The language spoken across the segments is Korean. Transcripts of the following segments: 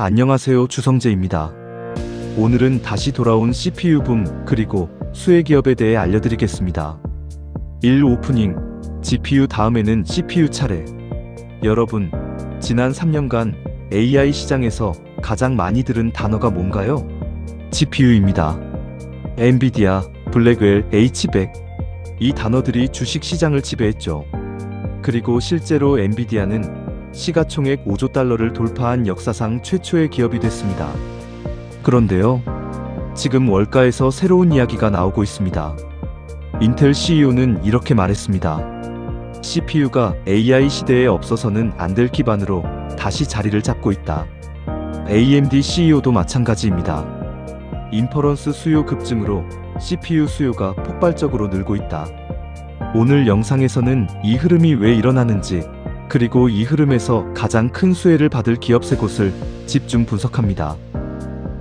안녕하세요, 주성재입니다. 오늘은 다시 돌아온 CPU 붐 그리고 수혜 기업에 대해 알려드리겠습니다. 1. 오프닝. GPU 다음에는 CPU 차례. 여러분, 지난 3년간 AI 시장에서 가장 많이 들은 단어가 뭔가요? GPU입니다. 엔비디아, 블랙웰, H100. 이 단어들이 주식 시장을 지배했죠. 그리고 실제로 엔비디아는 시가총액 5조 달러를 돌파한 역사상 최초의 기업이 됐습니다. 그런데요, 지금 월가에서 새로운 이야기가 나오고 있습니다. 인텔 CEO는 이렇게 말했습니다. CPU가 AI 시대에 없어서는 안 될 기반으로 다시 자리를 잡고 있다. AMD CEO도 마찬가지입니다. 인퍼런스 수요 급증으로 CPU 수요가 폭발적으로 늘고 있다. 오늘 영상에서는 이 흐름이 왜 일어나는지, 그리고 이 흐름에서 가장 큰 수혜를 받을 기업 3곳을 집중 분석합니다.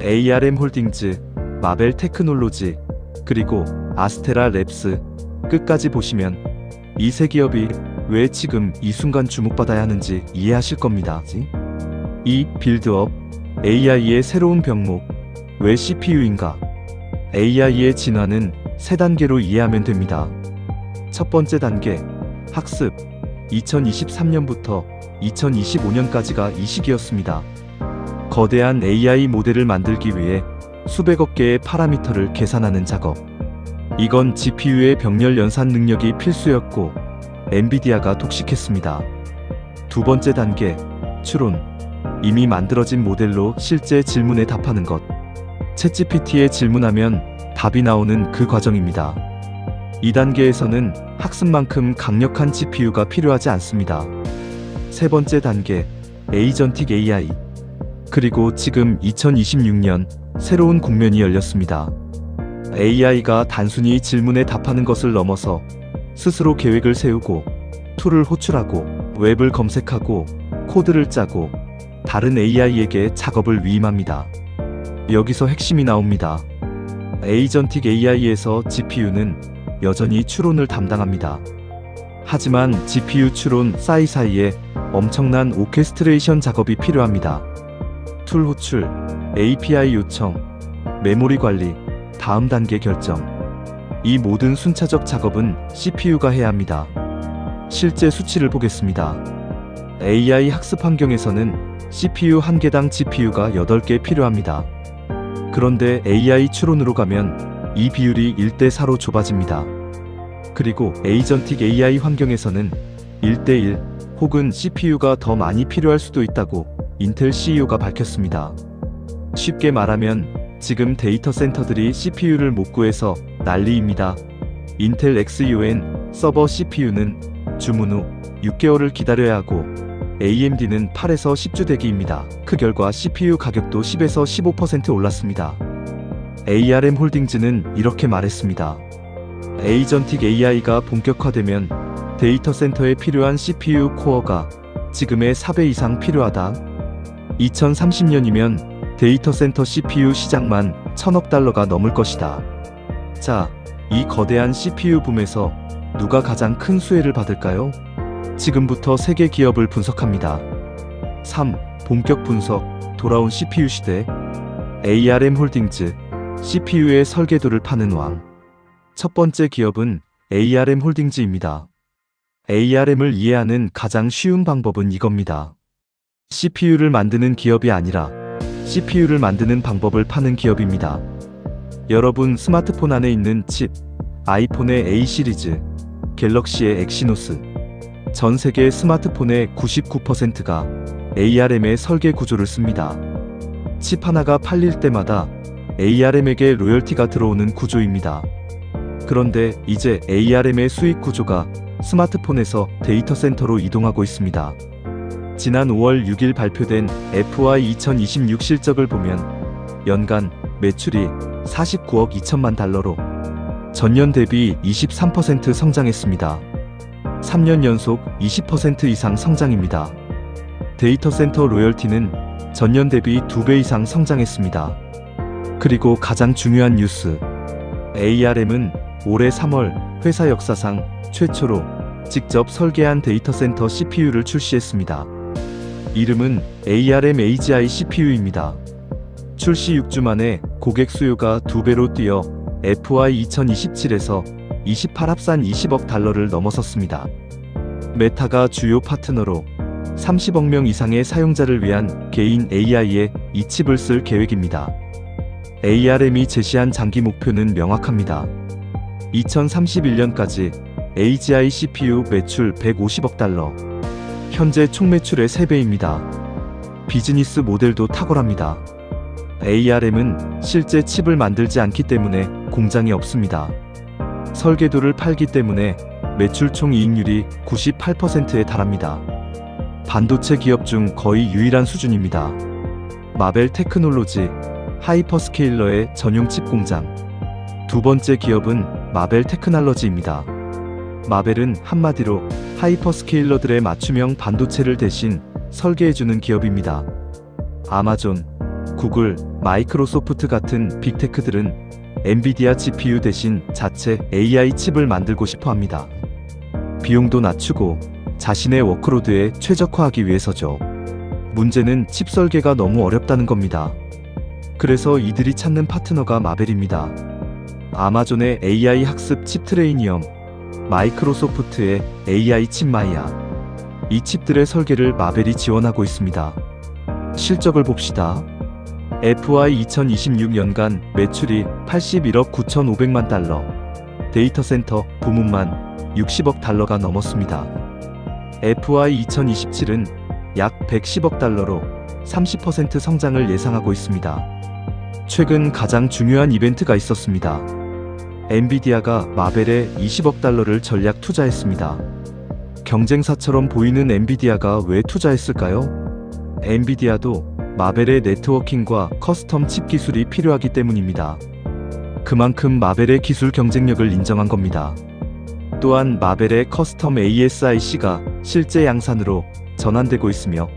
ARM 홀딩즈, 마벨 테크놀로지, 그리고 아스테라 랩스. 끝까지 보시면 이 세 기업이 왜 지금 이 순간 주목받아야 하는지 이해하실 겁니다. 2. 빌드업. AI의 새로운 병목. 왜 CPU인가? AI의 진화는 3단계로 이해하면 됩니다. 첫 번째 단계, 학습. 2023년부터 2025년까지가 이 시기였습니다. 거대한 AI 모델을 만들기 위해 수백억 개의 파라미터를 계산하는 작업. 이건 GPU의 병렬 연산 능력이 필수였고 엔비디아가 독식했습니다. 두 번째 단계, 추론. 이미 만들어진 모델로 실제 질문에 답하는 것. 챗GPT에 질문하면 답이 나오는 그 과정입니다. 이 단계에서는 학습만큼 강력한 GPU가 필요하지 않습니다. 세 번째 단계, 에이전틱 AI. 그리고 지금 2026년 새로운 국면이 열렸습니다. AI가 단순히 질문에 답하는 것을 넘어서 스스로 계획을 세우고, 툴을 호출하고, 웹을 검색하고, 코드를 짜고, 다른 AI에게 작업을 위임합니다. 여기서 핵심이 나옵니다. 에이전틱 AI에서 GPU는 여전히 추론을 담당합니다. 하지만 GPU 추론 사이사이에 엄청난 오케스트레이션 작업이 필요합니다. 툴 호출, API 요청, 메모리 관리, 다음 단계 결정. 이 모든 순차적 작업은 CPU가 해야 합니다. 실제 수치를 보겠습니다. AI 학습 환경에서는 CPU 한 개당 GPU가 8개 필요합니다. 그런데 AI 추론으로 가면 이 비율이 1대4로 좁아집니다. 그리고 에이전틱 AI 환경에서는 1대1 혹은 CPU가 더 많이 필요할 수도 있다고 인텔 CEO가 밝혔습니다. 쉽게 말하면 지금 데이터 센터들이 CPU를 못 구해서 난리입니다. 인텔 Xeon 서버 CPU는 주문 후 6개월을 기다려야 하고 AMD는 8에서 10주 대기입니다. 그 결과 CPU 가격도 10에서 15% 올랐습니다. ARM 홀딩즈는 이렇게 말했습니다. 에이전틱 AI가 본격화되면 데이터 센터에 필요한 CPU 코어가 지금의 4배 이상 필요하다. 2030년이면 데이터 센터 CPU 시장만 1000억 달러가 넘을 것이다. 자, 이 거대한 CPU 붐에서 누가 가장 큰 수혜를 받을까요? 지금부터 세계 기업을 분석합니다. 3. 본격 분석. 돌아온 CPU 시대. ARM 홀딩즈. CPU의 설계도를 파는 왕. 첫 번째 기업은 ARM 홀딩즈입니다. ARM을 이해하는 가장 쉬운 방법은 이겁니다. CPU를 만드는 기업이 아니라 CPU를 만드는 방법을 파는 기업입니다. 여러분 스마트폰 안에 있는 칩, 아이폰의 A 시리즈, 갤럭시의 엑시노스, 전 세계 스마트폰의 99%가 ARM의 설계 구조를 씁니다. 칩 하나가 팔릴 때마다 ARM에게 로열티가 들어오는 구조입니다. 그런데 이제 ARM의 수익 구조가 스마트폰에서 데이터 센터로 이동하고 있습니다. 지난 5월 6일 발표된 FY 2026 실적을 보면 연간 매출이 49억 2천만 달러로 전년 대비 23% 성장했습니다. 3년 연속 20% 이상 성장입니다. 데이터 센터 로열티는 전년 대비 2배 이상 성장했습니다. 그리고 가장 중요한 뉴스, ARM은 올해 3월 회사 역사상 최초로 직접 설계한 데이터 센터 CPU를 출시했습니다. 이름은 ARM AGI CPU입니다. 출시 6주 만에 고객 수요가 2배로 뛰어 FY 2027에서 28 합산 20억 달러를 넘어섰습니다. 메타가 주요 파트너로 30억 명 이상의 사용자를 위한 개인 AI에 이 칩을 쓸 계획입니다. ARM이 제시한 장기 목표는 명확합니다. 2031년까지 AGI CPU 매출 150억 달러. 현재 총 매출의 3배입니다. 비즈니스 모델도 탁월합니다. ARM은 실제 칩을 만들지 않기 때문에 공장이 없습니다. 설계도를 팔기 때문에 매출 총 이익률이 98%에 달합니다. 반도체 기업 중 거의 유일한 수준입니다. 마벨 테크놀로지, 하이퍼스케일러의 전용 칩 공장. 두 번째 기업은 마벨 테크놀로지입니다. 마벨은 한마디로 하이퍼스케일러들의 맞춤형 반도체를 대신 설계해주는 기업입니다. 아마존, 구글, 마이크로소프트 같은 빅테크들은 엔비디아 GPU 대신 자체 AI 칩을 만들고 싶어 합니다. 비용도 낮추고 자신의 워크로드에 최적화하기 위해서죠. 문제는 칩 설계가 너무 어렵다는 겁니다. 그래서 이들이 찾는 파트너가 마벨입니다. 아마존의 AI 학습 칩 트레이니엄, 마이크로소프트의 AI 칩 마이아. 이 칩들의 설계를 마벨이 지원하고 있습니다. 실적을 봅시다. FY 2026년간 매출이 81억 9,500만 달러, 데이터 센터 부문만 60억 달러가 넘었습니다. FY 2027은 약 110억 달러로 30% 성장을 예상하고 있습니다. 최근 가장 중요한 이벤트가 있었습니다. 엔비디아가 마벨에 20억 달러를 전략 투자했습니다. 경쟁사처럼 보이는 엔비디아가 왜 투자했을까요? 엔비디아도 마벨의 네트워킹과 커스텀 칩 기술이 필요하기 때문입니다. 그만큼 마벨의 기술 경쟁력을 인정한 겁니다. 또한 마벨의 커스텀 ASIC가 실제 양산으로 전환되고 있으며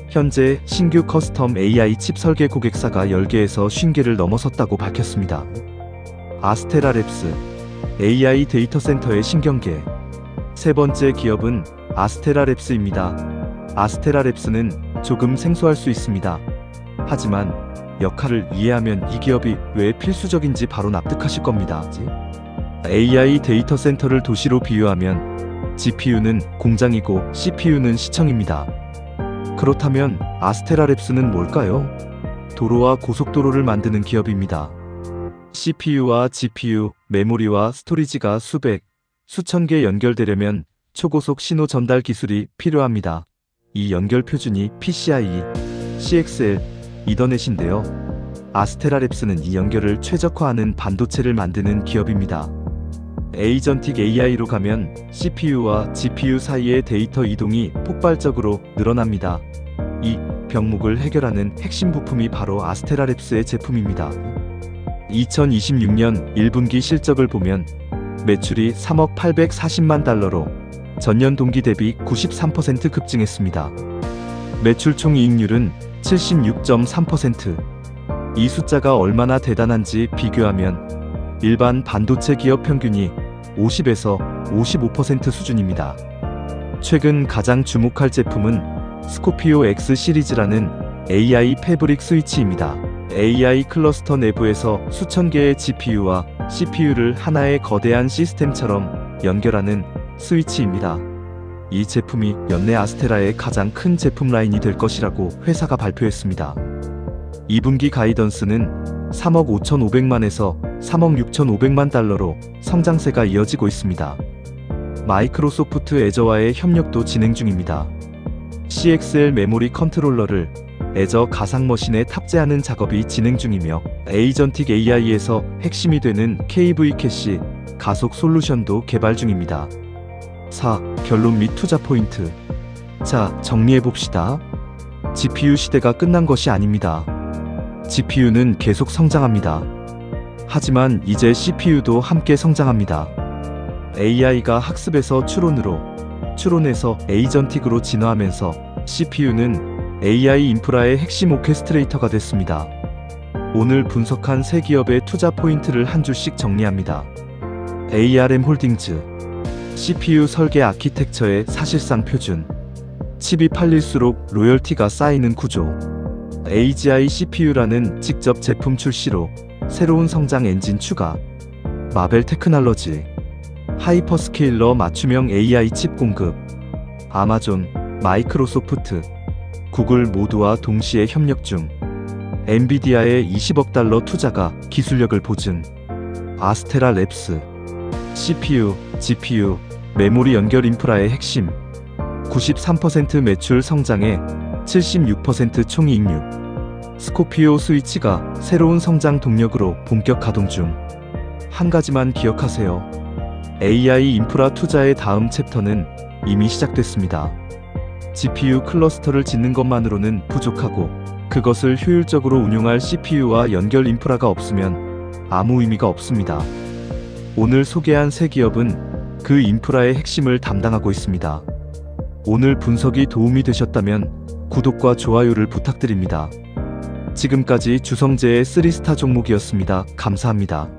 현재 신규 커스텀 AI 칩 설계 고객사가 10개에서 50개를 넘어섰다고 밝혔습니다. 아스테라 랩스, AI 데이터 센터의 신경계. 세 번째 기업은 아스테라 랩스입니다. 아스테라 랩스는 조금 생소할 수 있습니다. 하지만 역할을 이해하면 이 기업이 왜 필수적인지 바로 납득하실 겁니다. AI 데이터 센터를 도시로 비유하면 GPU는 공장이고 CPU는 시청입니다. 그렇다면 아스테라 랩스는 뭘까요? 도로와 고속도로를 만드는 기업입니다. CPU와 GPU, 메모리와 스토리지가 수백, 수천 개 연결되려면 초고속 신호 전달 기술이 필요합니다. 이 연결 표준이 PCIe, CXL, 이더넷인데요. 아스테라 랩스는 이 연결을 최적화하는 반도체를 만드는 기업입니다. 에이전틱 AI로 가면 CPU와 GPU 사이의 데이터 이동이 폭발적으로 늘어납니다. 이 병목을 해결하는 핵심 부품이 바로 아스테라 랩스의 제품입니다. 2026년 1분기 실적을 보면 매출이 3억 840만 달러로 전년 동기 대비 93% 급증했습니다. 매출 총 이익률은 76.3%. 이 숫자가 얼마나 대단한지 비교하면 일반 반도체 기업 평균이 50에서 55% 수준입니다. 최근 가장 주목할 제품은 스코피오 X 시리즈라는 AI 패브릭 스위치입니다. AI 클러스터 내부에서 수천 개의 GPU와 CPU를 하나의 거대한 시스템처럼 연결하는 스위치입니다. 이 제품이 연내 아스테라의 가장 큰 제품 라인이 될 것이라고 회사가 발표했습니다. 2분기 가이던스는 3억 5,500만에서 3억 6,500만 달러로 성장세가 이어지고 있습니다. 마이크로소프트 애저와의 협력도 진행 중입니다. CXL 메모리 컨트롤러를 애저 가상머신에 탑재하는 작업이 진행 중이며 에이전틱 AI에서 핵심이 되는 KV 캐시 가속 솔루션도 개발 중입니다. 4. 결론 및 투자 포인트. 자, 정리해봅시다. GPU 시대가 끝난 것이 아닙니다. GPU는 계속 성장합니다. 하지만 이제 CPU도 함께 성장합니다. AI가 학습에서 추론으로, 추론에서 에이전틱으로 진화하면서 CPU는 AI 인프라의 핵심 오케스트레이터가 됐습니다. 오늘 분석한 세 기업의 투자 포인트를 한 줄씩 정리합니다. ARM 홀딩즈, CPU 설계 아키텍처의 사실상 표준. 칩이 팔릴수록 로열티가 쌓이는 구조. AGI CPU라는 직접 제품 출시로 새로운 성장 엔진 추가. 마벨 테크놀로지. 하이퍼스케일러 맞춤형 AI 칩 공급. 아마존, 마이크로소프트, 구글 모두와 동시에 협력 중. 엔비디아의 20억 달러 투자가 기술력을 보증. 아스테라 랩스. CPU, GPU, 메모리 연결 인프라의 핵심. 93% 매출 성장에 76% 총이익률. 스코피오 스위치가 새로운 성장 동력으로 본격 가동 중. 한 가지만 기억하세요. AI 인프라 투자의 다음 챕터는 이미 시작됐습니다. GPU 클러스터를 짓는 것만으로는 부족하고 그것을 효율적으로 운용할 CPU와 연결 인프라가 없으면 아무 의미가 없습니다. 오늘 소개한 세 기업은 그 인프라의 핵심을 담당하고 있습니다. 오늘 분석이 도움이 되셨다면 구독과 좋아요를 부탁드립니다. 지금까지 주성재의 3스타 종목이었습니다. 감사합니다.